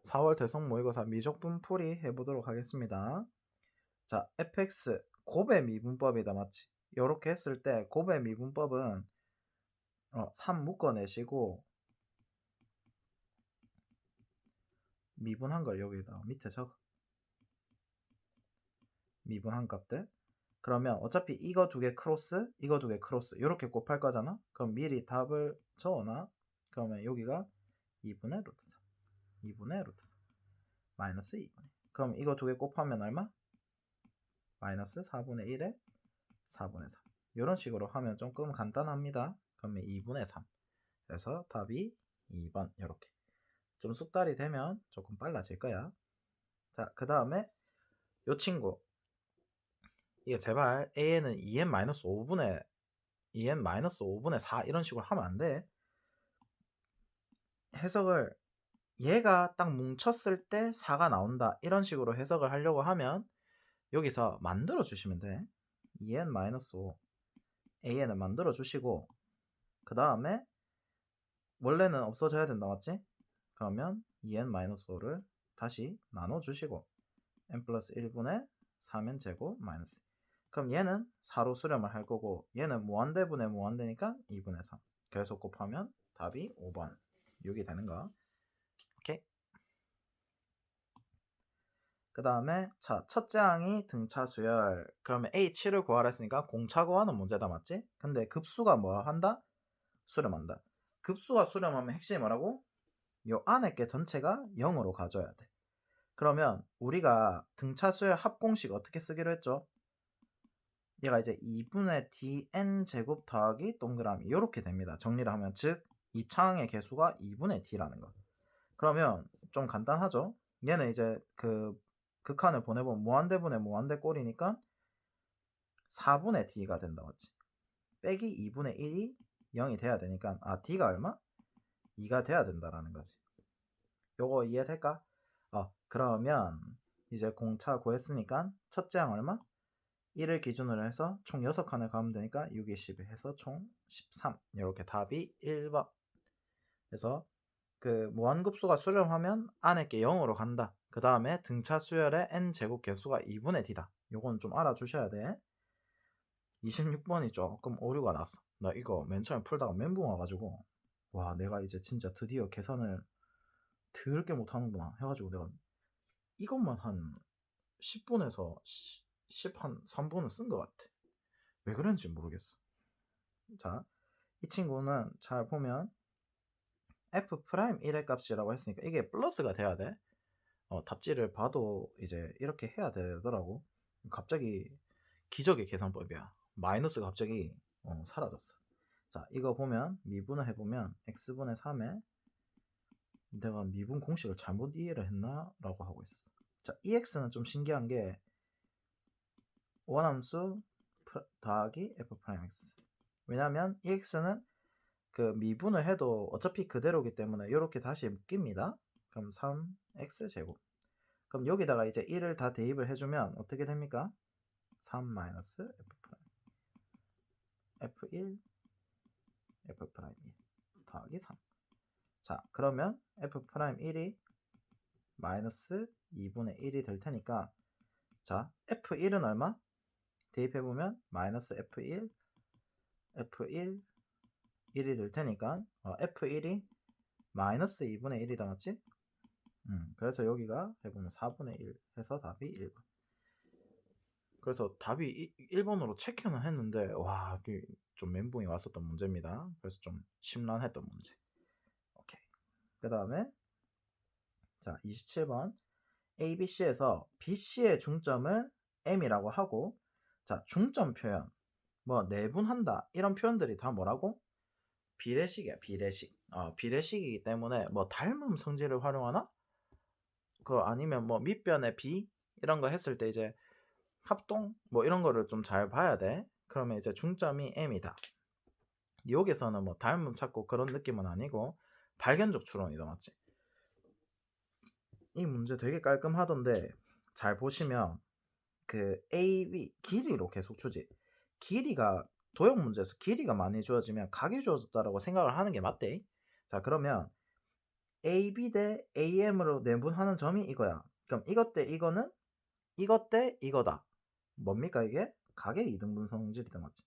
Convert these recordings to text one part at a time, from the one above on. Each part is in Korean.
4월 대성 모의고사 미적분 풀이 해보도록 하겠습니다. 자, fx 곱의 미분법이다, 맞지? 요렇게 했을 때 곱의 미분법은 3 묶어내시고 미분한 걸 여기다 밑에 적어. 미분한 값들. 그러면 어차피 이거 두 개 크로스, 이거 두 개 크로스 요렇게 곱할 거잖아? 그럼 미리 답을 적어놔. 그러면 여기가 2분의 루트 3, 2분의 루트 3, 마이너스 2분의. 그럼 이거 두 개 곱하면 얼마? 마이너스 4분의 1에 4분의 3. 이런 식으로 하면 조금 간단합니다. 그러면 2분의 3. 그래서 답이 2번 이렇게. 좀 숙달이 되면 조금 빨라질 거야. 자, 그 다음에 요 친구. 이게 제발 a는 2n-5분의 2n-5분의 4 이런 식으로 하면 안 돼. 해석을 얘가 딱 뭉쳤을 때 4가 나온다 이런 식으로 해석을 하려고 하면 여기서 만들어 주시면 돼. 2n-5 an을 만들어 주시고 그 다음에 원래는 없어져야 된다, 맞지? 그러면 2n-5를 다시 나눠주시고 n 플러스 1분의 3n 제곱 마이너스. 그럼 얘는 4로 수렴을 할 거고 얘는 무한대분의 무한대니까 2분의 3. 계속 곱하면 답이 5번 6이 되는 거. 오케이. 그 다음에 자, 첫째 항이 등차 수열. 그러면 A7을 구하라 했으니까 공차 구하는 문제다, 맞지? 근데 급수가 뭐 한다? 수렴한다. 급수가 수렴하면 핵심이 뭐라고? 요 안에 게 전체가 0으로 가져야 돼. 그러면 우리가 등차 수열 합공식 어떻게 쓰기로 했죠? 얘가 이제 2분의 dn 제곱 더하기 동그라미 이렇게 됩니다. 정리를 하면 즉 2차항의 개수가 2분의 d라는 거. 그러면 좀 간단하죠? 얘는 이제 그 극한을 보내보면 무한대분의 무한대 꼴이니까 4분의 d가 된다, 맞지? 빼기 2분의 1이 0이 돼야 되니까 d가 얼마? 2가 돼야 된다라는 거지. 요거 이해될까? 그러면 이제 공차 구했으니까 첫째 항 얼마? 1을 기준으로 해서 총 6칸을 가면 되니까 6, 2, 12 해서 총 13. 이렇게 답이 1번. 그래서 그 무한급수가 수렴하면 안에 게 0으로 간다. 그 다음에 등차 수열의 n제곱 개수가 2분의 d다. 요건 좀 알아주셔야 돼. 26번이 조금 오류가 났어. 나 이거 맨 처음에 풀다가 멘붕 와가지고 와, 내가 이제 진짜 드디어 계산을 더럽게 못하는구나 해가지고 내가 이것만 한 10분에서 10 한 3분은 쓴 것 같아. 왜 그런지 모르겠어. 자, 이 친구는 잘 보면 f 프라임 1의 값이라고 했으니까 이게 플러스가 돼야 돼. 답지를 봐도 이제 이렇게 해야 되더라고. 갑자기 기적의 계산법이야. 마이너스가 갑자기 사라졌어. 자, 이거 보면 미분을 해보면 x분의 3에 내가 미분 공식을 잘못 이해를 했나? 라고 하고 있었어. 자, ex는 좀 신기한 게 원함수 더하기 f'(x). 왜냐면 ex는 그 미분을 해도 어차피 그대로기 때문에 이렇게 다시 묶입니다. 그럼 3x제곱. 그럼 여기다가 이제 1을 다 대입을 해주면 어떻게 됩니까? 3 f1 f'1 더하기 3. 자, 그러면 f'1이 마이너스 2분의 1이 될 테니까 자, f1은 얼마? 대입해보면 마이너스 f1 1이 될 테니까 f1이 마이너스 2분의 1이다, 맞지? 그래서 여기가 해보면 4분의 1 해서 답이 1번. 그래서 답이 1번으로 체크는 했는데 와, 좀 멘붕이 왔었던 문제입니다. 그래서 좀 심란했던 문제. 오케이. 그 다음에 자, 27번 ABC에서 BC의 중점을 M이라고 하고 자, 중점 표현 뭐 내분한다 이런 표현들이 다 뭐라고? 비례식이야, 비례식. 비례식이기 때문에 뭐 닮음 성질을 활용하나? 아니면 뭐 밑변의 비 이런 거 했을 때 이제 합동 뭐 이런 거를 좀 잘 봐야 돼. 그러면 이제 중점이 M이다. 여기서는 뭐 닮음 찾고 그런 느낌은 아니고 발견적 추론이다, 맞지? 이 문제 되게 깔끔하던데 잘 보시면 그 A, B 길이로 계속 주지. 길이가 도형 문제에서 길이가 많이 주어지면 각이 주어졌다라고 생각을 하는 게 맞대. 자, 그러면 AB 대 AM으로 내분하는 점이 이거야. 그럼 이것 대 이거는 이것 대 이거다. 뭡니까 이게? 가계 이등분 성질이다 맞지?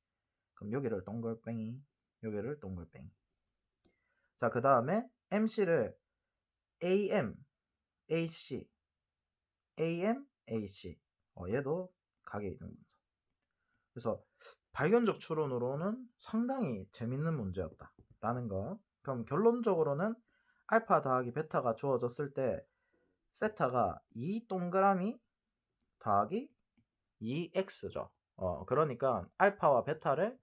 그럼 여기를 동글뱅이, 여기를 동글뱅이. 자, 그 다음에 MC를 AM, AC, AM, AC. 얘도 가계 이등분선. 그래서 발견적 추론으로는 상당히 재밌는 문제였다라는 거. 그럼 결론적으로는 알파 더하기 베타가 주어졌을 때 세타가 2 동그라미 더하기 2x죠. 그러니까 알파와 베타를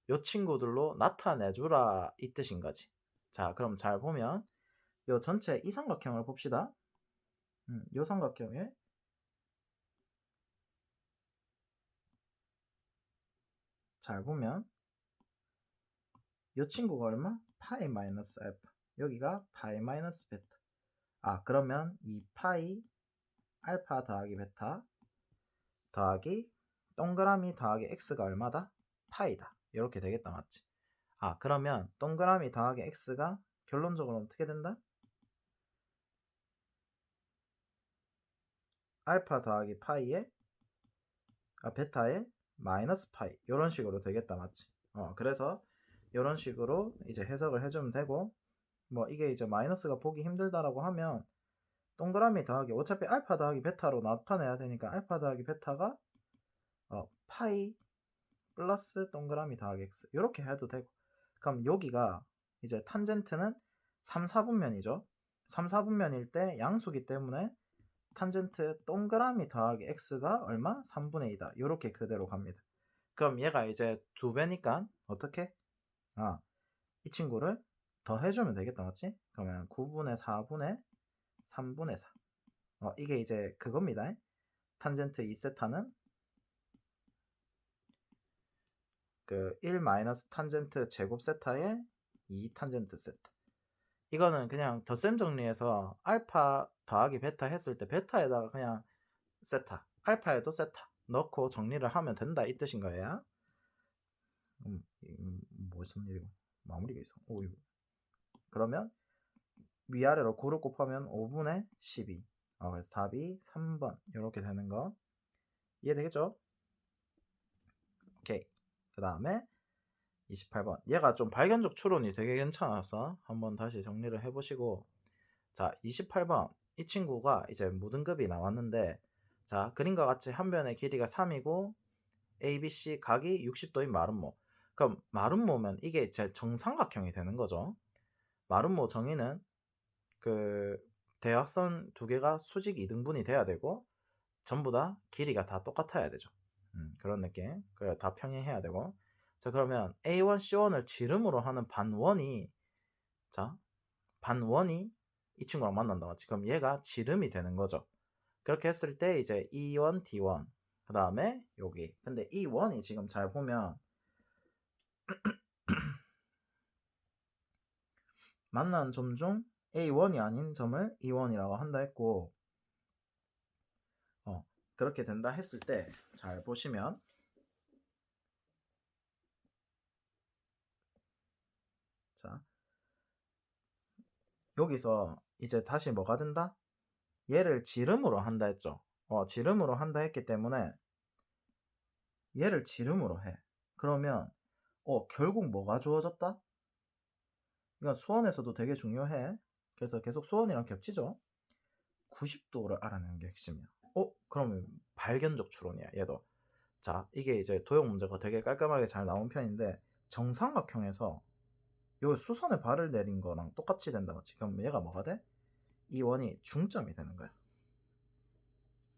요 친구들로 나타내주라 이 뜻인 거지. 자, 그럼 잘 보면 요 전체 이 삼각형을 봅시다. 요 삼각형에 잘 보면 요 친구가 얼마? 파이 마이너스 알파. 여기가 파이 마이너스 베타. 그러면 이 파이 알파 더하기 베타 더하기 동그라미 더하기 x가 얼마다? 파이다. 이렇게 되겠다 맞지? 그러면 동그라미 더하기 x가 결론적으로 어떻게 된다? 알파 더하기 파이에 베타에 마이너스 파이 이런 식으로 되겠다 맞지? 그래서 이런 식으로 이제 해석을 해주면 되고, 뭐 이게 이제 마이너스가 보기 힘들다라고 하면 동그라미 더하기 어차피 알파 더하기 베타로 나타내야 되니까 알파 더하기 베타가 파이 플러스 동그라미 더하기 x 이렇게 해도 되고, 그럼 여기가 이제 탄젠트는 3, 4분면이죠. 3, 4분면일 때 양수기 때문에 탄젠트 동그라미 더하기 x가 얼마? 3분의 2다. 이렇게 그대로 갑니다. 그럼 얘가 이제 2배니까 어떻게? 이 친구를 더 해주면 되겠다 맞지? 그러면 9분의 4분의 3분의 4. 이게 이제 그겁니다. 탄젠트 2세타는 그 1 마이너스 탄젠트 제곱 세타에 2 탄젠트 세타. 이거는 그냥 덧셈 정리해서 알파 더하기 베타 했을 때 베타에다가 그냥 세타, 알파에도 세타 넣고 정리를 하면 된다 이 뜻인 거예요. 무슨 일이고 마무리가 있어. 이거. 그러면 위아래로 9를 곱하면 5분의 12. 그래서 답이 3번 이렇게 되는 거 이해되겠죠? 오케이. 그 다음에 28번. 얘가 좀 발견적 추론이 되게 괜찮아서 한번 다시 정리를 해보시고, 자 28번 이 친구가 이제 무등급이 나왔는데, 자 그림과 같이 한 변의 길이가 3이고 ABC 각이 60도인 마름모. 그럼 마름모면 이게 제 정삼각형이 되는 거죠. 마름모 정의는 그 대각선 두 개가 수직 2등분이 돼야 되고 전부 다 길이가 다 똑같아야 되죠. 그런 느낌. 그래 다 평행해야 되고. 자 그러면 A1, C1을 지름으로 하는 반원이 반원이 이 친구랑 만난다 맞지? 그럼 얘가 지름이 되는 거죠. 그렇게 했을 때 이제 E1, D1 그 다음에 여기. 근데 이 원이 지금 잘 보면 만나는 점 중 A1이 아닌 점을 E1이라고 한다 했고, 그렇게 된다 했을 때 잘 보시면 자 여기서 이제 다시 뭐가 된다? 얘를 지름으로 한다 했죠. 지름으로 한다 했기 때문에 얘를 지름으로 해. 그러면 결국 뭐가 주어졌다? 이건 수원에서도 되게 중요해. 그래서 계속 수원이랑 겹치죠. 90도를 알아내는 게 핵심이야. 그러면 발견적 추론이야 얘도. 자 이게 이제 도형 문제가 되게 깔끔하게 잘 나온 편인데, 정삼각형에서 요 수선에 발을 내린 거랑 똑같이 된다 맞지? 그럼 얘가 뭐가 돼? 이 원이 중점이 되는 거야.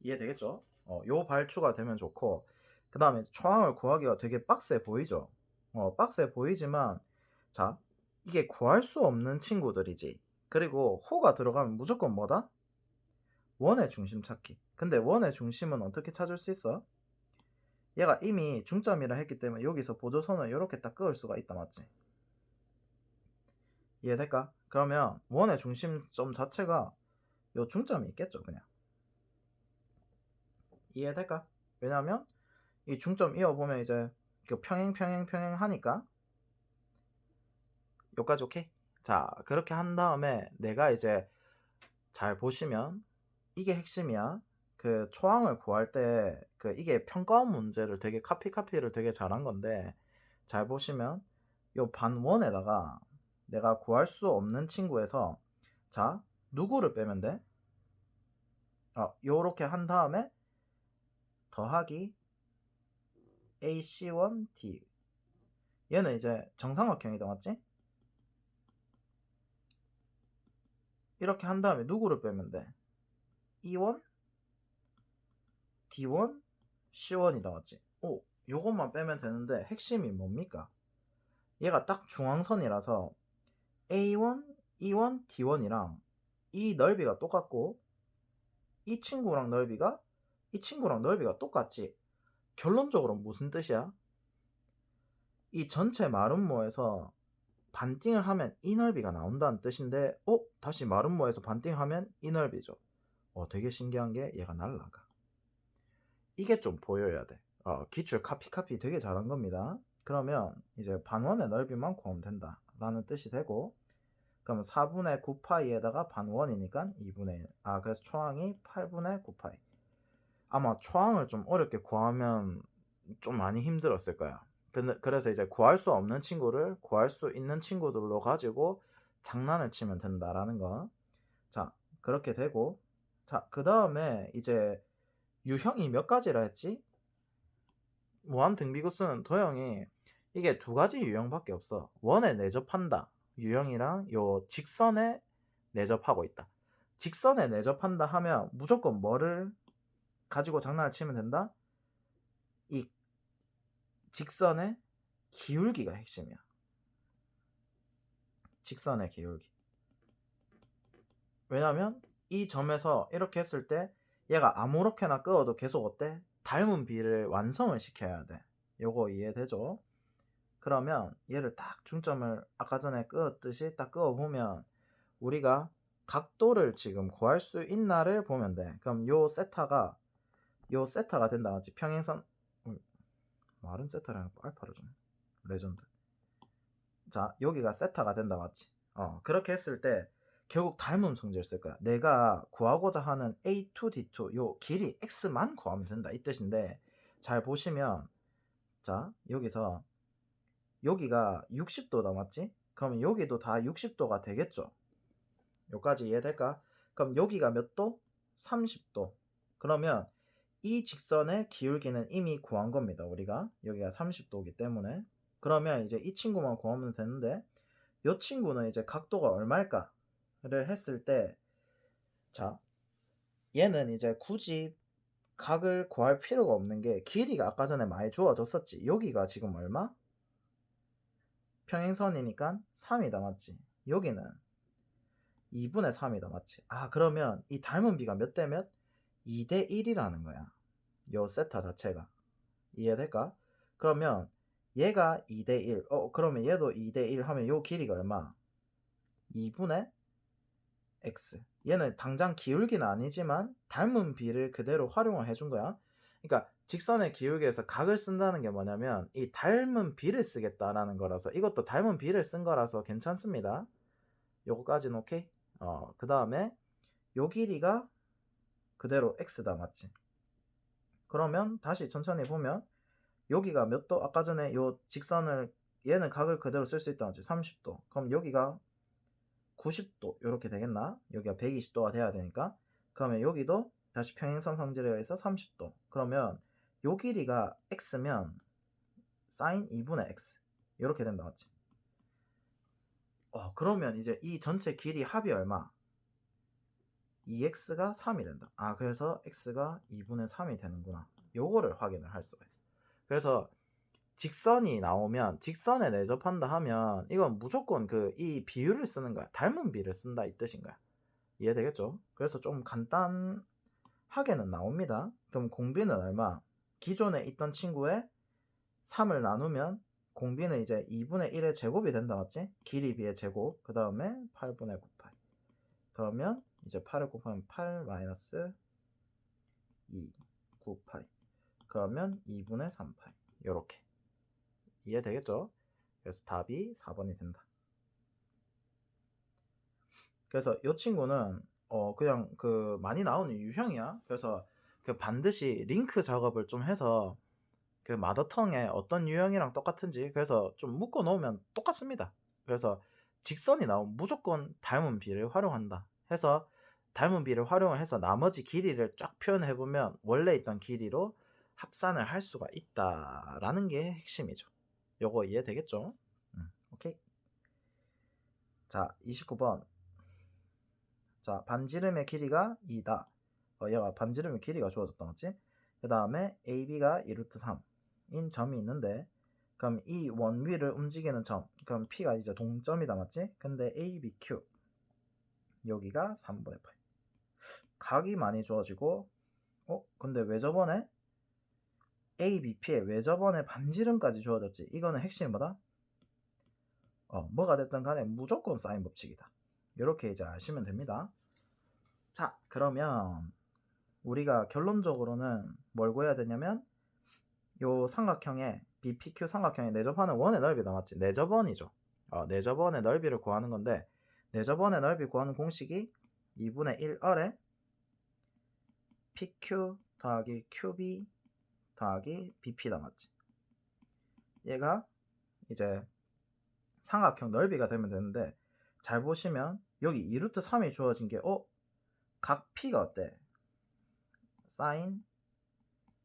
이해되겠죠? 요 발추가 되면 좋고, 그 다음에 초항을 구하기가 되게 빡세 보이죠? 빡세 보이지만 자 이게 구할 수 없는 친구들이지. 그리고 호가 들어가면 무조건 뭐다? 원의 중심 찾기. 근데 원의 중심은 어떻게 찾을 수 있어? 얘가 이미 중점이라 했기 때문에 여기서 보조선을 이렇게 딱 그을 수가 있다 맞지? 이해될까? 그러면 원의 중심점 자체가 요 중점이 있겠죠 그냥. 이해될까? 왜냐면 이 중점 이어보면 이제 그 평행 하니까 여기까지 오케이? 자, 그렇게 한 다음에 내가 이제 잘 보시면 이게 핵심이야. 그 초항을 구할 때 그 이게 평가원 문제를 되게 카피를 되게 잘한 건데, 잘 보시면 요 반원에다가 내가 구할 수 없는 친구에서 자, 누구를 빼면 돼? 요렇게 한 다음에 더하기 AC1D. 얘는 이제 정삼각형이다, 맞지? 이렇게 한 다음에 누구를 빼면 돼? E1, D1, C1이다, 맞지? 요것만 빼면 되는데 핵심이 뭡니까? 얘가 딱 중앙선이라서 A1, E1, D1이랑 이 넓이가 똑같고 이 친구랑 넓이가 똑같지. 결론적으로 무슨 뜻이야? 이 전체 마름모에서 반띵을 하면 이 넓이가 나온다는 뜻인데, 다시 마름모에서 반띵하면 이 넓이죠. 되게 신기한 게 얘가 날라가. 이게 좀 보여야 돼. 기출 카피 되게 잘한 겁니다. 그러면 이제 반원의 넓이만 구하면 된다 라는 뜻이 되고, 그러면 4분의 9파이에다가 반원이니까 2분의 1. 그래서 초항이 8분의 9파이. 아마 초항을 좀 어렵게 구하면 좀 많이 힘들었을 거야. 그래서 이제 구할 수 없는 친구를 구할 수 있는 친구들로 가지고 장난을 치면 된다라는 거. 자, 그렇게 되고, 자, 그 다음에 이제 유형이 몇 가지라 했지? 무한등비구수는 도형이 이게 두 가지 유형밖에 없어. 원에 내접한다 유형이랑 요 직선에 내접하고 있다. 직선에 내접한다 하면 무조건 뭐를 가지고 장난을 치면 된다? 이 직선의 기울기가 핵심이야. 직선의 기울기. 왜냐면 이 점에서 이렇게 했을 때 얘가 아무렇게나 끄어도 계속 어때? 닮은 비를 완성을 시켜야 돼. 요거 이해되죠? 그러면 얘를 딱 중점을 아까 전에 끄었듯이 딱 끄어보면 우리가 각도를 지금 구할 수 있나를 보면 돼. 그럼 요 세타가 된다 맞지? 평행선 말은 세타랑 알파를 좀 레전드. 자, 여기가 세타가 된다 맞지? 그렇게 했을 때 결국 닮은 성질을 쓸 거야. 내가 구하고자 하는 A2, D2 요 길이 X만 구하면 된다 이 뜻인데, 잘 보시면 자, 여기서 여기가 60도다 맞지? 그러면 여기도 다 60도가 되겠죠? 여기까지 이해될까? 그럼 여기가 몇 도? 30도. 그러면 이 직선의 기울기는 이미 구한 겁니다. 우리가 여기가 30도이기 때문에. 그러면 이제 이 친구만 구하면 되는데, 이 친구는 이제 각도가 얼마일까를 했을 때, 자, 얘는 이제 굳이 각을 구할 필요가 없는 게 길이가 아까 전에 많이 주어졌었지. 여기가 지금 얼마? 평행선이니까 3이다 맞지? 여기는 2분의 3이다 맞지? 그러면 이 닮은 비가 몇 대 몇? 2대 1이라는 거야. 요 세타 자체가. 이해될까? 그러면 얘가 2대 1. 그러면 얘도 2대 1 하면 요 길이가 얼마? 2분의 x. 얘는 당장 기울기는 아니지만 닮은 비를 그대로 활용을 해준 거야. 그러니까 직선의 기울기에서 각을 쓴다는 게 뭐냐면 이 닮은 비를 쓰겠다라는 거라서, 이것도 닮은 비를 쓴 거라서 괜찮습니다. 요거까지는 오케이? 그 다음에 요 길이가 그대로 x다 맞지? 그러면 다시 천천히 보면 여기가 몇 도? 아까 전에 요 직선을 얘는 각을 그대로 쓸 수 있다 맞지? 30도. 그럼 여기가 90도 이렇게 되겠나? 여기가 120도가 돼야 되니까. 그러면 여기도 다시 평행선 성질에 의해서 30도. 그러면 요 길이가 x면 sin 2분의 x 이렇게 된다 맞지? 그러면 이제 이 전체 길이 합이 얼마? 2x가 3이 된다. 그래서 x가 2분의 3이 되는구나. 요거를 확인을 할 수가 있어. 그래서 직선이 나오면 직선에 내접한다 하면 이건 무조건 이 비율을 쓰는 거야. 닮은 비를 쓴다 이 뜻인 거야. 이해되겠죠? 그래서 좀 간단하게는 나옵니다. 그럼 공비는 얼마? 기존에 있던 친구의 3을 나누면 공비는 이제 2분의 1의 제곱이 된다 맞지? 길이 비의 제곱. 그 다음에 8분의 9파이. 그러면 이제 8을 곱하면 8 마이너스 2 9파이. 그러면 2분의 3파이. 요렇게. 이해되겠죠? 그래서 답이 4번이 된다. 그래서 이 친구는 그냥 그 많이 나오는 유형이야. 그래서 그 반드시 링크 작업을 좀 해서 그 마더텅의 어떤 유형이랑 똑같은지 그래서 좀 묶어 놓으면 똑같습니다. 그래서 직선이 나오면 무조건 닮은 비를 활용한다 해서 닮은 비를 활용을 해서 나머지 길이를 쫙 표현해 보면 원래 있던 길이로 합산을 할 수가 있다라는 게 핵심이죠. 요거 이해되겠죠? 오케이. 자, 29번. 자, 반지름의 길이가 2다. 얘가 반지름의 길이가 주어졌다, 맞지? 그 다음에 AB가 2루트 3인 점이 있는데, 그럼 이 원 위를 움직이는 점, 그럼 P가 이제 동점이다, 맞지? 근데 ABQ, 여기가 3분의 8. 각이 많이 주어지고, 근데 왜 저번에 ABP에 왜 저번에 반지름까지 주어졌지? 이거는 핵심이 뭐다? 뭐가 됐든 간에 무조건 사인 법칙이다. 이렇게 이제 아시면 됩니다. 자, 그러면 우리가 결론적으로는 뭘 구해야 되냐면 요 삼각형의 BPQ 삼각형의 내접하는 원의 넓이다, 맞지? 내접원이죠. 내접원의 넓이를 구하는 건데 내접원의 넓이 구하는 공식이 2분의 1얼에 PQ 더하기 QB 더하기 BP다, 맞지? 얘가 이제 삼각형 넓이가 되면 되는데 잘 보시면 여기 2루트 3이 주어진 게 각 P가 어때? 사인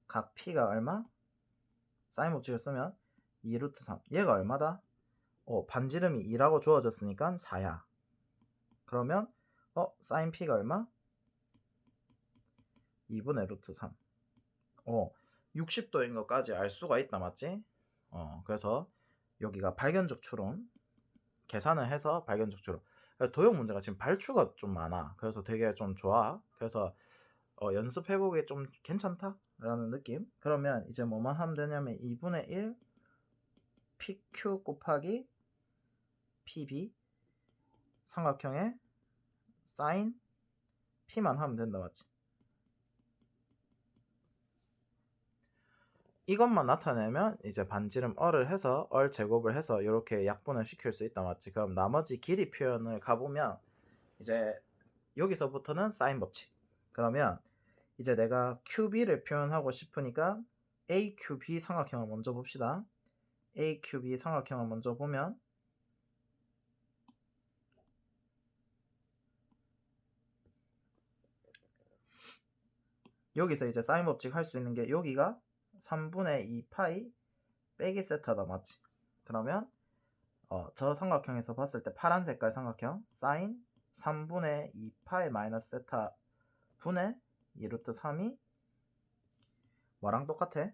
각 P가 얼마? 사인 법칙을 쓰면 2루트 3 얘가 얼마다? 반지름이 2라고 주어졌으니까 4야. 그러면 사인 P가 얼마? 2분의 루트 3. 60도인 것까지 알 수가 있다, 맞지? 그래서 여기가 발견적 추론 계산을 해서 발견적 추론. 도형 문제가 지금 발추가 좀 많아. 그래서 되게 좀 좋아. 그래서 연습해보기 좀 괜찮다 라는 느낌. 그러면 이제 뭐만 하면 되냐면 2분의 1 PQ 곱하기 PB 삼각형의 사인 P만 하면 된다, 맞지? 이것만 나타내면 이제 반지름 얼을 해서 얼 제곱을 해서 이렇게 약분을 시킬 수 있다, 맞지? 그럼 나머지 길이 표현을 가보면 이제 여기서부터는 사인 법칙. 그러면 이제 내가 QB를 표현하고 싶으니까 AQB 삼각형을 먼저 봅시다. AQB 삼각형을 먼저 보면 여기서 이제 사인 법칙 할 수 있는 게 여기가 3분의 2 파이 빼기 세타다, 맞지? 그러면 저 삼각형에서 봤을 때 파란 색깔 삼각형 사인 3분의 2 파이 마이너스 세타 분의 2루트 3이 뭐랑 똑같아?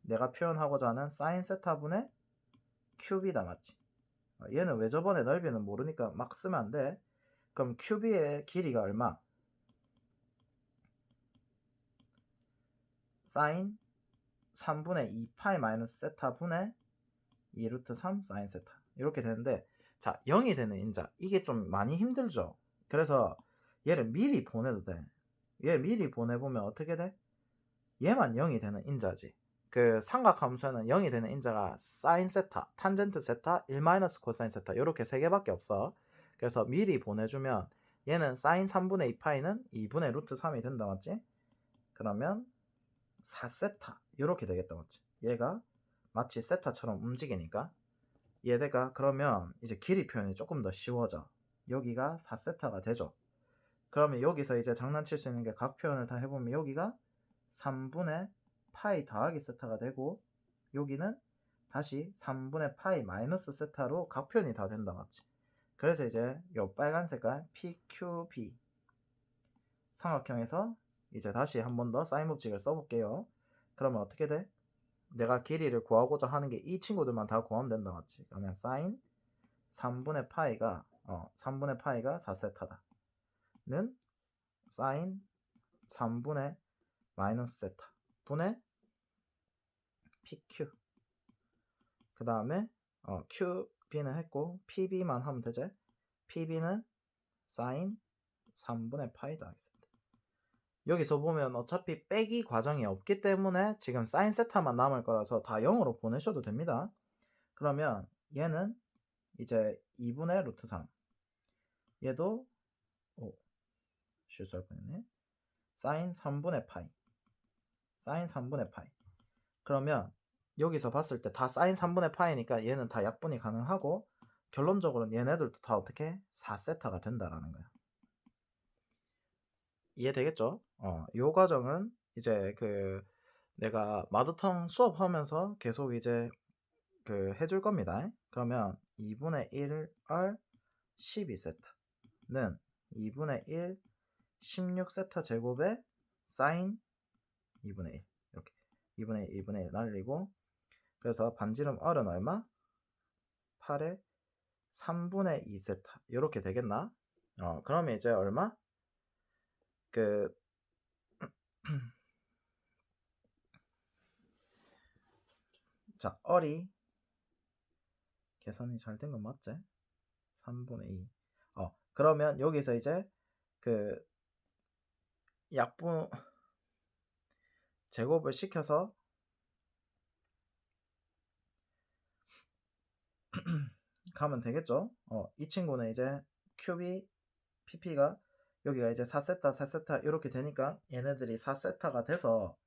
내가 표현하고자 하는 사인 세타 분의 큐비다, 맞지? 얘는 왜 저번에 넓이는 모르니까 막 쓰면 안 돼. 그럼 큐비의 길이가 얼마? 사인 3분의 2 파이 마이너스 세타 분의 2루트 3 사인 세타 이렇게 되는데, 자, 0이 되는 인자 이게 좀 많이 힘들죠. 그래서 얘를 미리 보내도 돼. 얘 미리 보내보면 어떻게 돼? 얘만 0이 되는 인자지. 그 삼각함수에는 0이 되는 인자가 사인 세타, 탄젠트 세타, 1 마이너스 코사인 세타 이렇게 세 개밖에 없어. 그래서 미리 보내주면 얘는 사인 3분의 2 파이는 2분의 루트 3이 된다, 맞지? 그러면 4세타 이렇게 되겠다, 맞지? 얘가 마치 세타처럼 움직이니까 얘네가 그러면 이제 길이 표현이 조금 더 쉬워져. 여기가 4세타가 되죠. 그러면 여기서 이제 장난칠 수 있는 게 각 표현을 다 해보면 여기가 3분의 파이 더하기 세타가 되고 여기는 다시 3분의 파이 마이너스 세타로 각 표현이 다 된다, 맞지? 그래서 이제 요 빨간 색깔 PQB 삼각형에서 이제 다시 한 번 더 사인 법칙을 써볼게요. 그러면 어떻게 돼? 내가 길이를 구하고자 하는 게 이 친구들만 다 구하면 된다, 맞지? 그러면 사인 3분의 파이가 4세타다 는 사인 3분의 마이너스 세타 분의 PQ 그 다음에 QB는 했고 PB만 하면 되지. PB는 사인 3분의 파이다 하겠습니다. 여기서 보면 어차피 빼기 과정이 없기 때문에 지금 사인 세타만 남을 거라서 다 0으로 보내셔도 됩니다. 그러면 얘는 이제 2분의 루트 3 얘도 실수할 뻔했네. 사인 3분의 파이. 사인 3분의 파이. 그러면 여기서 봤을 때 다 사인 3분의 파이니까 얘는 다 약분이 가능하고 결론적으로는 얘네들도 다 어떻게 4세타가 된다라는 거야. 이해되겠죠? 요 과정은 이제 내가 마더텅 수업하면서 계속 이제 해줄 겁니다. 그러면 2분의 1R 12세타는 2분의 1 16세타 제곱에 사인 2분의 1 이렇게 2분의 1, 2분의 1 날리고 그래서 반지름 R은 얼마? 8에 3분의 2세타 이렇게 되겠나? 그러면 이제 얼마? 자, R이 계산이 잘 된 건 맞지? 3분의 2. 그러면 여기서 이제 약분 제곱을 시켜서 가면 되겠죠? 이 친구는 이제 큐비 pp가 여기가 이제 4세타 4세타 이렇게 되니까 얘네들이 4세타가 돼서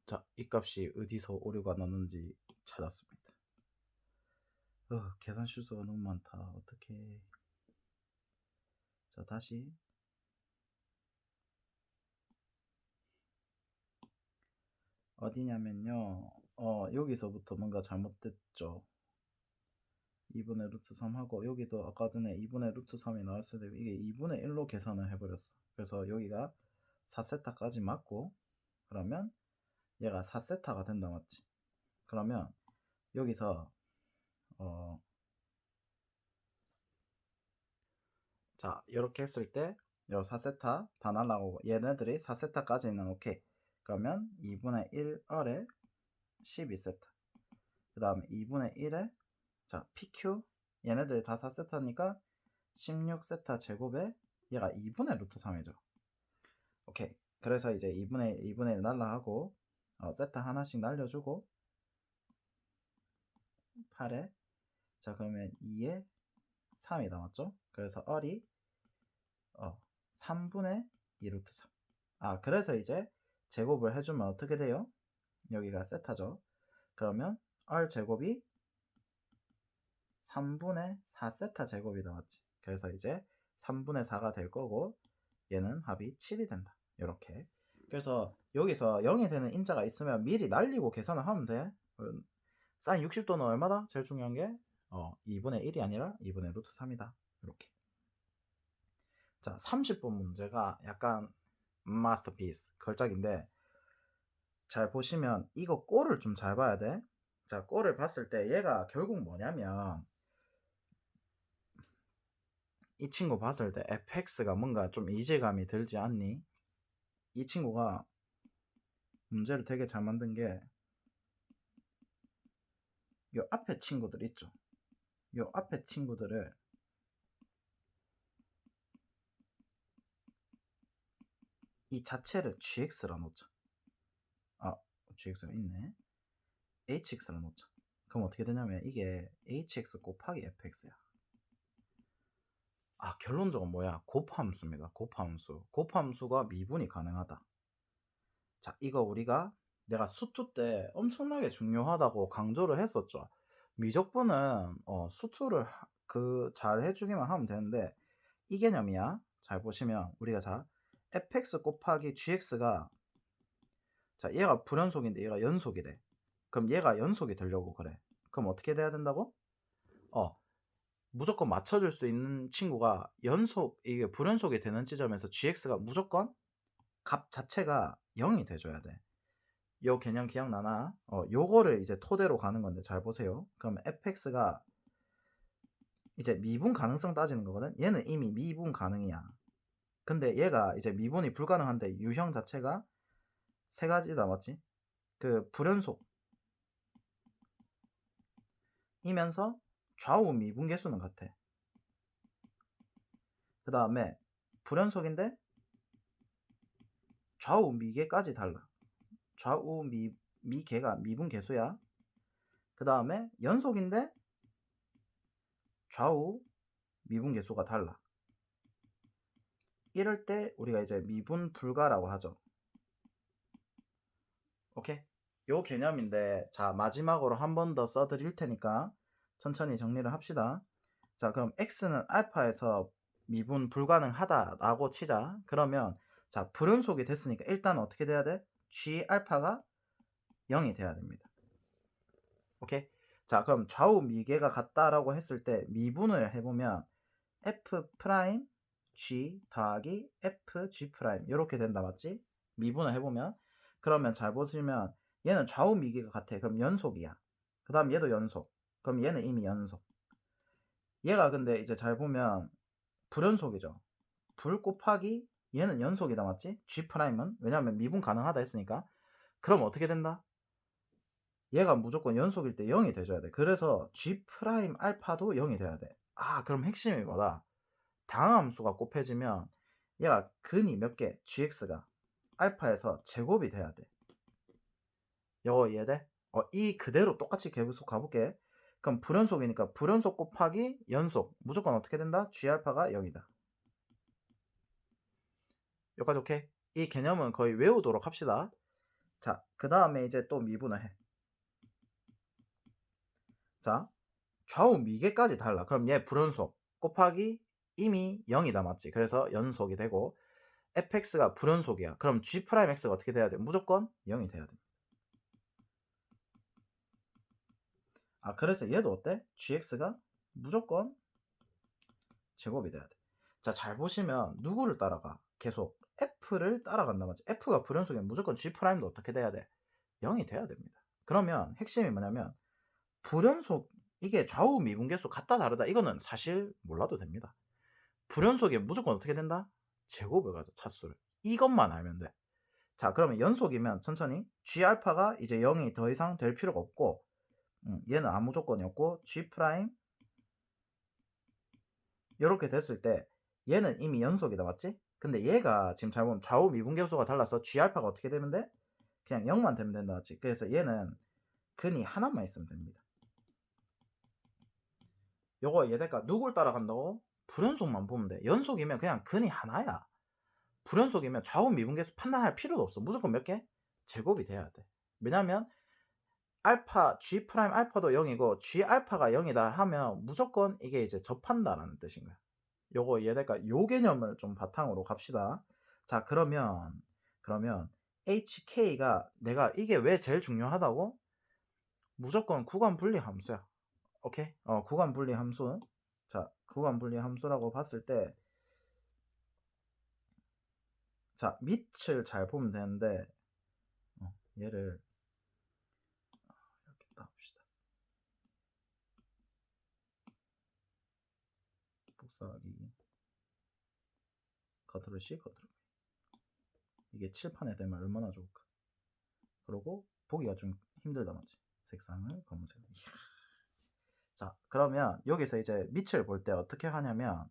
자, 이 값이 어디서 오류가 났는지 찾았습니다. 계산 실수가 너무 많다. 어떻게? 자, 다시 어디냐면요. 여기서부터 뭔가 잘못됐죠. 2분의 루트 3하고 여기도 아까 전에 2분의 루트 3이 나왔을 때 이게 2분의 1로 계산을 해버렸어. 그래서 여기가 4세타까지 맞고 그러면 얘가 4세타가 된다 맞지? 그러면 여기서 자 이렇게 했을 때 요 4세타 다 날라오고 얘네들이 4세타까지는 오케이. 그러면 2분의 1R에 12세타 그 다음에 2분의 1에 자 PQ 얘네들이 다 4세타니까 16세타 제곱에 얘가 2분의 루트 3이죠. 오케이. 그래서 이제 2분의 1 날라하고 세타 하나씩 날려주고 8에 자 그러면 2에 3이 남았죠. 그래서 R이 3분의 2 루트 3. 그래서 이제 제곱을 해주면 어떻게 돼요? 여기가 세타죠. 그러면 R 제곱이 3분의 4세타 제곱이 나왔지. 그래서 이제 3분의 4가 될 거고 얘는 합이 7이 된다. 이렇게. 그래서 여기서 0이 되는 인자가 있으면 미리 날리고 계산을 하면 돼. 사인 60도는 얼마다? 제일 중요한 게 2분의 1이 아니라 2분의 루트 3이다. 이렇게. 자, 30번 문제가 약간 마스터피스 걸작인데 잘 보시면 이거 꼴을 좀 잘 봐야 돼. 자, 꼴을 봤을 때 얘가 결국 뭐냐면 이 친구 봤을 때 fx가 뭔가 좀 이질감이 들지 않니? 이 친구가 문제를 되게 잘 만든 게 요 앞에 친구들 있죠. 요 앞에 친구들을 이 자체를 gx라 놓자. gx가 있네. hx라 놓자. 그럼 어떻게 되냐면 이게 hx 곱하기 fx야. 결론적으로 뭐야? 곱함수입니다. 곱함수. 곱함수가 미분이 가능하다. 자, 이거 우리가 내가 수투 때 엄청나게 중요하다고 강조를 했었죠. 미적분은 수투를 잘 해주기만 하면 되는데 이 개념이야. 잘 보시면 우리가 자 fx 곱하기 gx가 자 얘가 불연속인데 얘가 연속이래. 그럼 얘가 연속이 되려고 그래. 그럼 어떻게 돼야 된다고? 무조건 맞춰줄 수 있는 친구가 이게 불연속이 되는 지점에서 gx가 무조건 값 자체가 0이 돼줘야 돼. 요 개념 기억나나? 요거를 이제 토대로 가는 건데 잘 보세요. 그러면 fx가 이제 미분 가능성 따지는 거거든. 얘는 이미 미분 가능이야. 근데 얘가 이제 미분이 불가능한데 유형 자체가 세 가지다 맞지? 불연속 이면서 좌우 미분 계수는 같아. 그 다음에 불연속인데 좌우 미계까지 달라. 좌우 미계가 미분 계수야. 그 다음에 연속인데 좌우 미분계수가 달라. 이럴 때 우리가 이제 미분 불가라고 하죠. 오케이? 요 개념인데, 자, 마지막으로 한 번 더 써드릴 테니까 천천히 정리를 합시다. 자, 그럼 x는 알파에서 미분 불가능하다라고 치자. 그러면 자, 불연속이 됐으니까 일단 어떻게 돼야 돼? g 알파가 0이 돼야 됩니다. 오케이? 자, 그럼 좌우 미계가 같다라고 했을 때 미분을 해보면 f 프라임 g 더하기 f g 프라임 이렇게 된다, 맞지? 미분을 해보면. 그러면 잘 보시면 얘는 좌우 미계가 같아. 그럼 연속이야. 그 다음 얘도 연속. 그럼 얘는 이미 연속. 얘가 근데 이제 잘 보면 불연속이죠. 불 곱하기 얘는 연속이다, 맞지? g 프라임은 왜냐하면 미분 가능하다 했으니까. 그럼 어떻게 된다? 얘가 무조건 연속일 때 0이 돼줘야 돼. 그래서 g 프라임 알파도 0이 돼야 돼. 아, 그럼 핵심이 뭐다? 다항함수가 곱해지면 얘가 근이 몇 개? gx가 알파에서 제곱이 돼야 돼. 이거 이해돼? 이 그대로 똑같이 계속 가볼게. 그럼 불연속이니까 불연속 곱하기 연속 무조건 어떻게 된다? g 알파가 0이다. 여기까지 오케이? 이 개념은 거의 외우도록 합시다. 자, 그 다음에 이제 또 미분을 해. 자, 좌우 미계까지 달라. 그럼 얘 불연속 곱하기 이미 0이다, 맞지? 그래서 연속이 되고 fx가 불연속이야. 그럼 g'x가 어떻게 돼야 돼? 무조건 0이 돼야 돼. 아, 그래서 얘도 어때? gx가 무조건 제곱이 돼야 돼. 자, 잘 보시면 누구를 따라가? 계속 f를 따라간다, 맞지? f가 불연속이면 무조건 g'도 어떻게 돼야 돼? 0이 돼야 됩니다. 그러면 핵심이 뭐냐면 불연속, 이게 좌우 미분계수 같다 다르다 이거는 사실 몰라도 됩니다. 불연속이 무조건 어떻게 된다? 제곱을 가져, 차수를. 이것만 알면 돼. 자, 그러면 연속이면 천천히 g 알파가 이제 0이 더 이상 될 필요가 없고, 얘는 아무 조건이 없고 g 프라임 이렇게 됐을 때 얘는 이미 연속이다, 맞지? 근데 얘가 지금 잘 보면 좌우 미분계수가 달라서 g 알파가 어떻게 되면 돼? 그냥 0만 되면 된다, 맞지? 그래서 얘는 근이 하나만 있으면 됩니다. 요거 이해될까? 누굴 따라간다고? 불연속만 보면 돼. 연속이면 그냥 근이 하나야. 불연속이면 좌우 미분계수 판단할 필요도 없어. 무조건 몇 개? 제곱이 돼야 돼. 왜냐면 알파, g 프라임 알파도 0이고 g 알파가 0이다 하면 무조건 이게 이제 접한다라는 뜻인 거야. 요거 이해될까? 요 개념을 좀 바탕으로 갑시다. 자, 그러면 HK가 내가 이게 왜 제일 중요하다고? 무조건 구간 분리 함수야. 오케이? 구간 분리 함수. 자, 구간 분리 함수라고 봤을 때, 자, 밑을 잘 보면 되는데, 얘를 이렇게 딱 봅시다. 복사하기, 컨트롤 C, 컨트롤 V. 이게 칠판에 되면 얼마나 좋을까. 그리고 보기가 좀 힘들다, 맞지? 색상을 검은색. 이야. 자, 그러면 여기서 이제 밑을 볼 때 어떻게 하냐면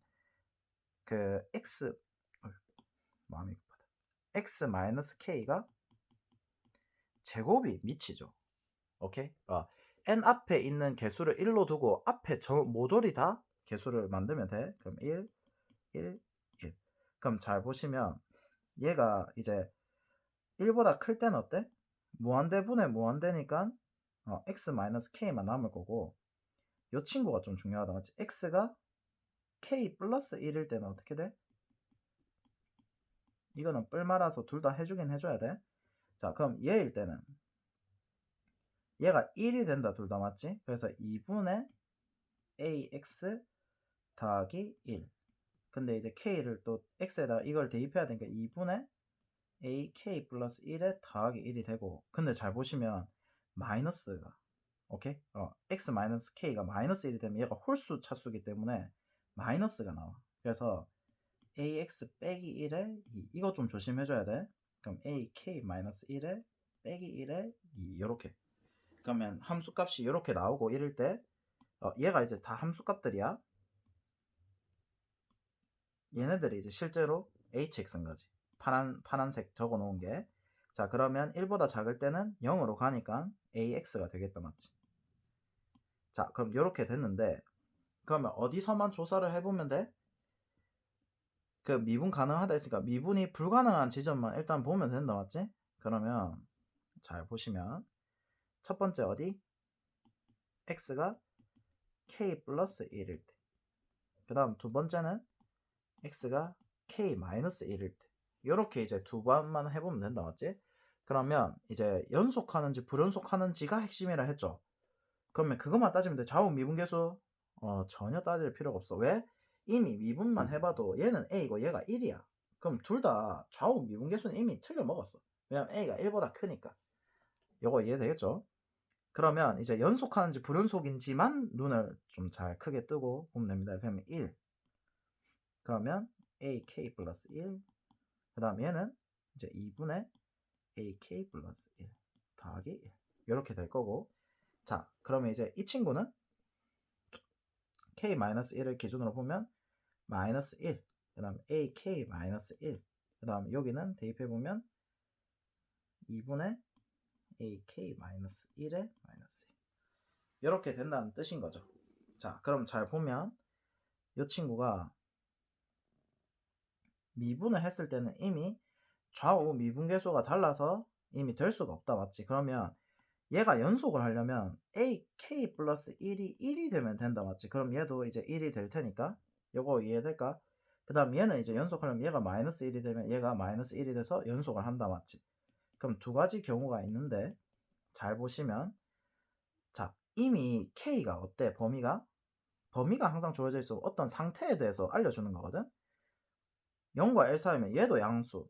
그 x, 마음이 급하다. x-k가 제곱이 밑이죠. 오케이? n 앞에 있는 개수를 1로 두고 앞에 모조리 다 개수를 만들면 돼. 그럼 1, 1, 1. 그럼 잘 보시면 얘가 이제 1보다 클 때는 어때? 무한대분의 무한대니까 x-k만 남을 거고, 이 친구가 좀 중요하다, 맞지? x가 k 플러스 1일 때는 어떻게 돼? 이거는 뿔 말아서 둘 다 해주긴 해줘야 돼. 자, 그럼 얘일 때는 얘가 1이 된다, 둘 다, 맞지? 그래서 2분의 ax 더하기 1. 근데 이제 k를 또 x에다가 이걸 대입해야 되니까 2분의 ak 플러스 1에 더하기 1이 되고, 근데 잘 보시면 마이너스가, 오케이? x 마이너스 k가 마이너스 1이 되면 얘가 홀수 차수이기 때문에 마이너스가 나와. 그래서 ax 빼기 1에 2. 이거 좀 조심해줘야 돼. 그럼 ak 마이너스 1에 빼기 1에 2. 이렇게. 그러면 함수값이 이렇게 나오고 이럴 때 얘가 이제 다 함수값들이야. 얘네들이 이제 실제로 hx인 거지. 파란색 적어 놓은 게. 자, 그러면 1보다 작을 때는 0으로 가니까 ax가 되겠다, 맞지? 자, 그럼 이렇게 됐는데, 그러면 어디서만 조사를 해보면 돼? 그 미분 가능하다 했으니까 미분이 불가능한 지점만 일단 보면 된다 맞지? 그러면 잘 보시면 첫 번째 어디? x가 k 플러스 1일 때. 그 다음 두 번째는 x가 k 마이너스 1일 때. 이렇게 이제 두 번만 해보면 된다 맞지? 그러면 이제 연속하는지 불연속하는지가 핵심이라 했죠. 그러면 그것만 따지면 돼. 좌우 미분계수 전혀 따질 필요가 없어. 왜? 이미 미분만 해봐도 얘는 a고 얘가 1이야. 그럼 둘 다 좌우 미분계수는 이미 틀려 먹었어. 왜냐면 a가 1보다 크니까. 요거 이해되겠죠? 그러면 이제 연속하는지 불연속인지만 눈을 좀 잘 크게 뜨고 보면 됩니다. 그러면 1. 그러면 ak 플러스 1. 그 다음 얘는 이제 2분의 ak 플러스 1 더하기 1. 이렇게 될 거고. 자, 그러면 이제 이 친구는 k-1을 기준으로 보면 마이너스 1. 그 다음 ak 마이너스 1. 그 다음 여기는 대입해보면 2분의 ak 마이너스 1의 마이너스 1. 이렇게 된다는 뜻인 거죠. 자, 그럼 잘 보면 이 친구가 미분을 했을 때는 이미 좌우 미분계수가 달라서 이미 될 수가 없다 맞지? 그러면 얘가 연속을 하려면 ak 플러스 1이 1이 되면 된다 맞지? 그럼 얘도 이제 1이 될 테니까 요거 이해될까? 그 다음 얘는 이제 연속하려면 얘가 마이너스 1이 되면 얘가 마이너스 1이 돼서 연속을 한다 맞지? 그럼 두 가지 경우가 있는데 잘 보시면 자 이미 k가 어때? 범위가 항상 주어져 있어 어떤 상태에 대해서 알려주는 거거든? 0과 1 사이면 얘도 양수.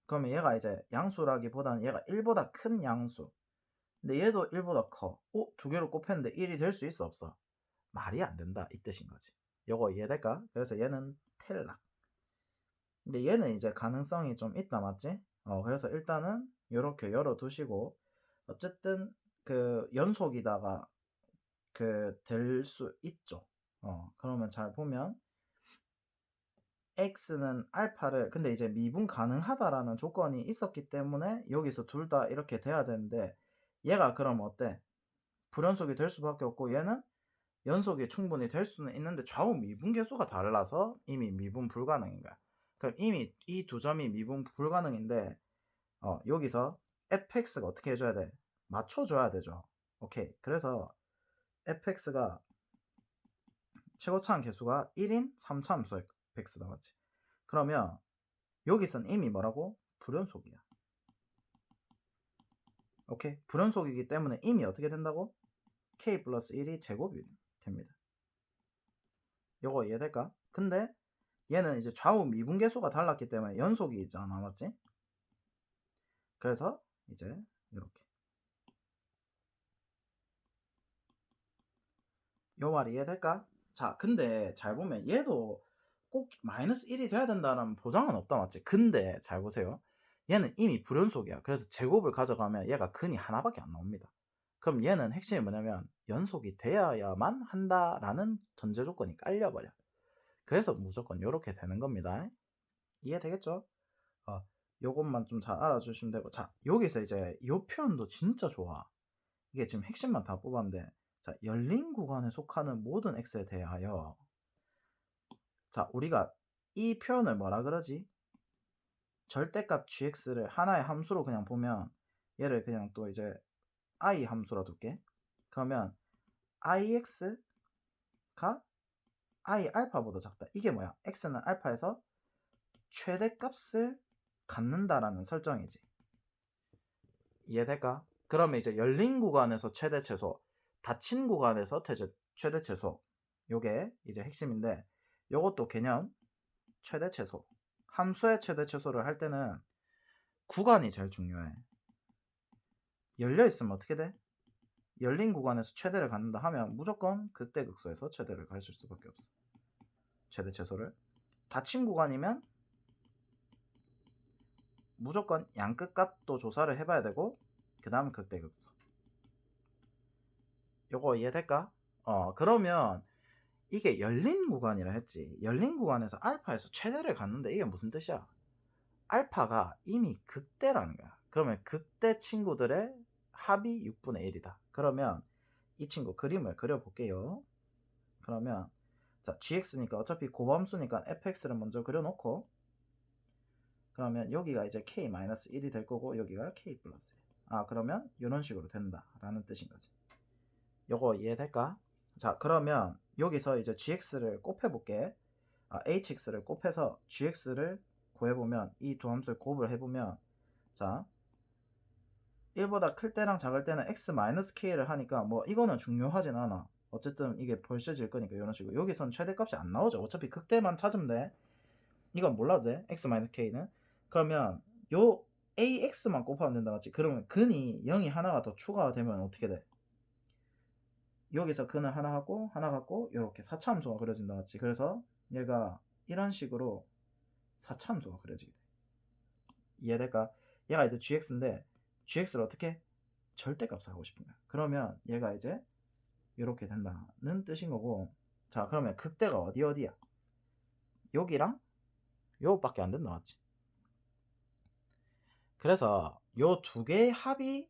그러면 얘가 이제 양수라기보다는 얘가 1보다 큰 양수. 근데 얘도 1보다 커. 두 개를 곱했는데 1이 될 수 있어 없어? 말이 안 된다 이 뜻인 거지. 요거 이해될까? 그래서 얘는 탈락. 근데 얘는 이제 가능성이 좀 있다 맞지? 그래서 일단은 요렇게 열어두시고 어쨌든 그 연속이다가 그 될 수 있죠. 그러면 잘 보면 x는 알파를 근데 이제 미분 가능하다라는 조건이 있었기 때문에 여기서 둘 다 이렇게 돼야 되는데 얘가 그럼 어때? 불연속이 될 수밖에 없고 얘는 연속이 충분히 될 수는 있는데 좌우 미분계수가 달라서 이미 미분 불가능인 거야. 그럼 이미 이 두 점이 미분 불가능인데 여기서 fx가 어떻게 해줘야 돼? 맞춰줘야 되죠. 오케이. 그래서 fx가 최고차항 계수가 1인 3차함수의 x다 맞지? 그러면 여기선 이미 뭐라고? 불연속이야. 오케이? 불연속이기 때문에 이미 어떻게 된다고? k 플러스 1이 제곱이 됩니다. 요거 이해될까? 근데 얘는 이제 좌우 미분계수가 달랐기 때문에 연속이 있잖아 맞지? 그래서 이제 이렇게 요 말 이해될까? 자 근데 잘 보면 얘도 꼭 마이너스 1이 돼야 된다는 보장은 없다 맞지? 근데 잘 보세요. 얘는 이미 불연속이야. 그래서 제곱을 가져가면 얘가 근이 하나밖에 안 나옵니다. 그럼 얘는 핵심이 뭐냐면 연속이 되어야만 한다라는 전제 조건이 깔려버려. 그래서 무조건 이렇게 되는 겁니다. 이해되겠죠? 요것만 좀 잘 알아주시면 되고 자 여기서 이제 요 표현도 진짜 좋아. 이게 지금 핵심만 다 뽑았는데 자 열린 구간에 속하는 모든 x에 대하여 자 우리가 이 표현을 뭐라 그러지? 절대값 gx를 하나의 함수로 그냥 보면 얘를 그냥 또 이제 i 함수로 둘게. 그러면 ix가 i 알파보다 작다. 이게 뭐야? x는 알파에서 최대값을 갖는다라는 설정이지. 이해될까? 그러면 이제 열린 구간에서 최대 최소, 닫힌 구간에서 최대 최소. 요게 이제 핵심인데 요것도 개념 최대 최소. 함수의 최대 최소를 할 때는 구간이 제일 중요해. 열려 있으면 어떻게 돼? 열린 구간에서 최대를 갖는다 하면 무조건 극대극소에서 최대를 가질 수밖에 없어. 최대 최소를. 닫힌 구간이면 무조건 양끝 값도 조사를 해봐야 되고 그 다음 극대극소. 요거 이해될까? 그러면 이게 열린 구간이라 했지. 열린 구간에서 알파에서 최대를 갖는데 이게 무슨 뜻이야? 알파가 이미 극대라는 거야. 그러면 극대 친구들의 합이 6분의 1이다. 그러면 이 친구 그림을 그려볼게요. 그러면 자, gx니까 어차피 고함수니까 fx를 먼저 그려놓고, 그러면 여기가 이제 k-1이 될 거고 여기가 k 플러스 1. 그러면 이런 식으로 된다 라는 뜻인 거지. 요거 이해될까? 자, 그러면 여기서 이제 gx를 곱해볼게. hx를 곱해서 gx를 구해보면, 이 두 함수를 곱을 해보면, 자, 1보다 클 때랑 작을 때는 x-k를 하니까 뭐 이거는 중요하진 않아. 어쨌든 이게 벌써질 거니까 이런 식으로. 여기선 최대값이 안 나오죠. 어차피 극대만 찾으면 돼. 이건 몰라도 돼. x-k는. 그러면 요 ax만 곱하면 된다 맞지? 그러면 근이 0이 하나가 더 추가가 되면 어떻게 돼? 여기서 근은 하나 갖고 이렇게 4차 함수가 그려진다 맞지? 그래서 얘가 이런 식으로 4차 함수가 그려지게 돼. 이해될까? 얘가 이제 gx인데 gx를 어떻게? 절대값을 하고 싶은 거야. 그러면 얘가 이제 이렇게 된다는 뜻인 거고. 자, 그러면 극대가 어디야? 여기랑 요밖에 안 된다 맞지? 그래서 요 두 개의 합이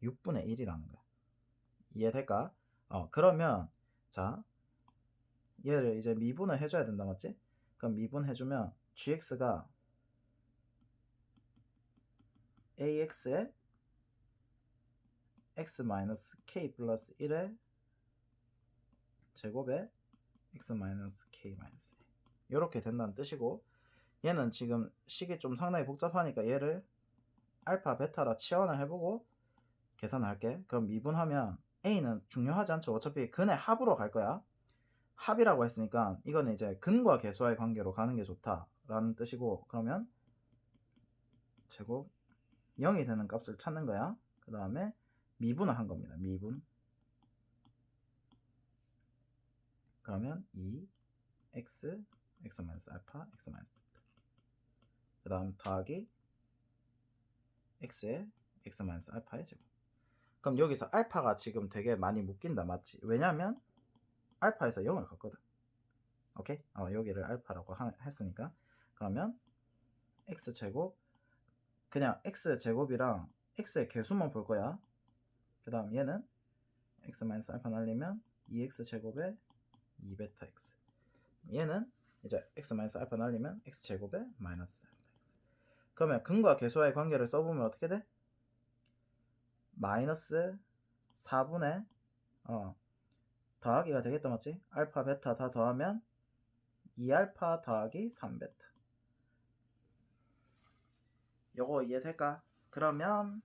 6분의 1이라는 거야. 이해될까? 그러면 자, 얘를 이제 미분을 해줘야 된다 맞지? 그럼 미분해주면 gx가 ax에 x-k 플러스 1의 제곱에 x-k-1 이렇게 된다는 뜻이고, 얘는 지금 식이 좀 상당히 복잡하니까 얘를 알파, 베타라 치환을 해보고 계산할게. 그럼 미분하면 a는 중요하지 않죠. 어차피 근의 합으로 갈 거야. 합이라고 했으니까 이거는 이제 근과 계수와의 관계로 가는 게 좋다라는 뜻이고, 그러면 제곱 0이 되는 값을 찾는 거야. 그 다음에 미분을 한 겁니다. 미분. 그러면 2x x-알파 x-베타, 그 다음 더하기 x의 x-알파의 제곱. 그럼 여기서 알파가 지금 되게 많이 묶인다 맞지? 왜냐면 알파에서 0을 걷거든. 오케이? 여기를 알파라고 했으니까. 그러면 x제곱, 그냥 x제곱이랑 x의 개수만 볼 거야. 그 다음 얘는 x-알파 날리면 2x제곱에 2베타 x. 얘는 이제 x-알파 날리면 x제곱에 마이너스 알파 x. 그러면 근과 계수와의 관계를 써보면 어떻게 돼? 마이너스 4분의 더하기가 되겠다 맞지? 알파 베타 다 더하면 2알파 더하기 3베타. 요거 이해될까? 그러면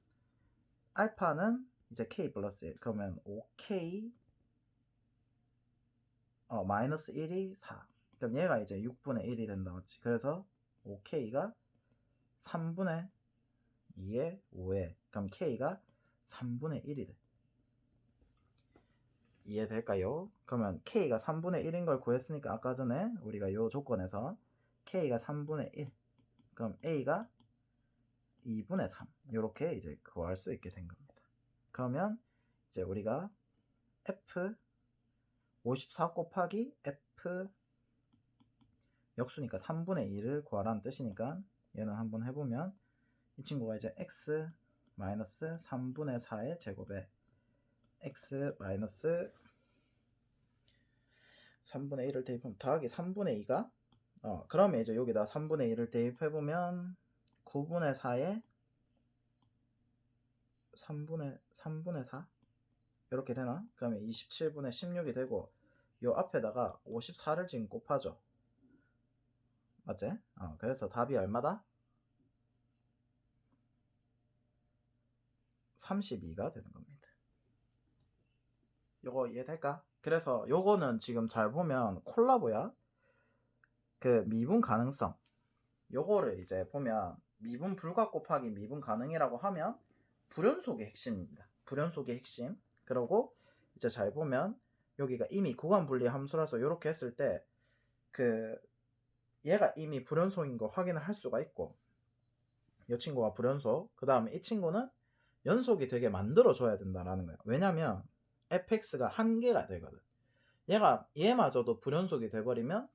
알파는 이제 k 플러스 1. 그러면 5k 마이너스 1이 4. 그럼 얘가 이제 6분의 1이 된다 맞지? 그래서 5k가 3분의 2의 5에, 그럼 k가 3분의 1이 돼. 이해될까요? 그러면 k가 3분의 1인 걸 구했으니까 아까 전에 우리가 요 조건에서 k가 3분의 1, 그럼 a가 2분의 3 이렇게 이제 구할 수 있게 된 겁니다. 그러면 이제 우리가 f 54 곱하기 f 역수니까 3분의 2를 구하라는 뜻이니까 얘는 한번 해보면 이 친구가 이제 x 마이너스 3분의 4의 제곱에 x 마이너스 3분의 1을 대입하면 더하기 3분의 2가 그러면 이제 여기다 3분의 1을 대입해보면 9분의 4에 3분의 4 이렇게 되나? 그러면 27분의 16이 되고 요 앞에다가 54를 지금 곱하죠. 맞지? 그래서 답이 얼마다? 32가 되는 겁니다. 요거 이해될까? 그래서 요거는 지금 잘 보면 콜라보야. 그 미분 가능성 요거를 이제 보면 미분 불가 곱하기 미분 가능이라고 하면 불연속의 핵심입니다. 불연속의 핵심. 그리고 이제 잘 보면 여기가 이미 구간 분리 함수라서 이렇게 했을 때 그 얘가 이미 불연속인 거 확인을 할 수가 있고, 이 친구가 불연속, 그 다음에 이 친구는 연속이 되게 만들어줘야 된다라는 거예요. 왜냐면 fx가 한 개가 되거든. 얘마저도 불연속이 돼버리면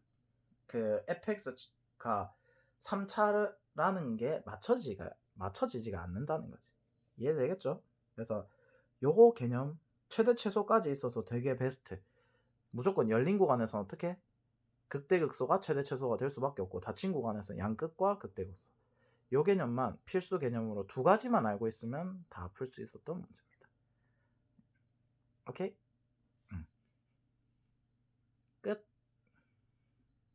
그 fx가 3차라는 게 맞춰지지가 않는다는 거지. 이해되겠죠? 그래서 요거 개념 최대 최소까지 있어서 되게 베스트. 무조건 열린 구간에서는 어떻게? 극대극소가 최대 최소가 될 수밖에 없고 닫힌 구간에서 양극과 극대극소. 요 개념만 필수 개념으로 두 가지만 알고 있으면 다 풀 수 있었던 문제입니다. 오케이?